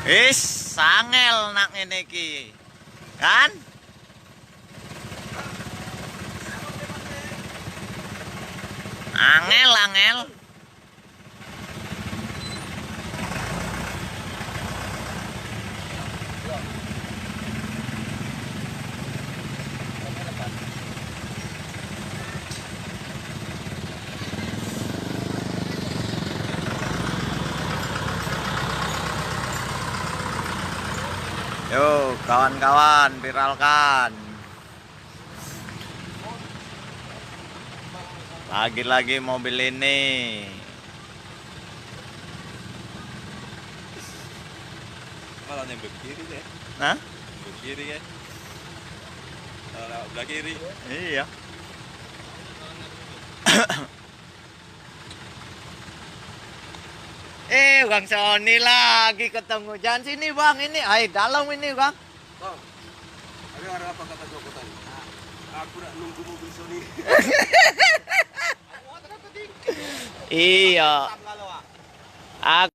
Is sangel nak ngene iki. Kan? Angel. Yo, kawan-kawan, viralkan. Lagi-lagi mobil ini. Malah yang kiri deh. Hah? Kiri ya. Belah kiri. Iya. Bang Sony lagi ketemu. Jangan sini bang, ini air dalam ini bang. Bang, ada apa kata Joko tadi? Aku nak nunggu mobil Sony. Iya. Aku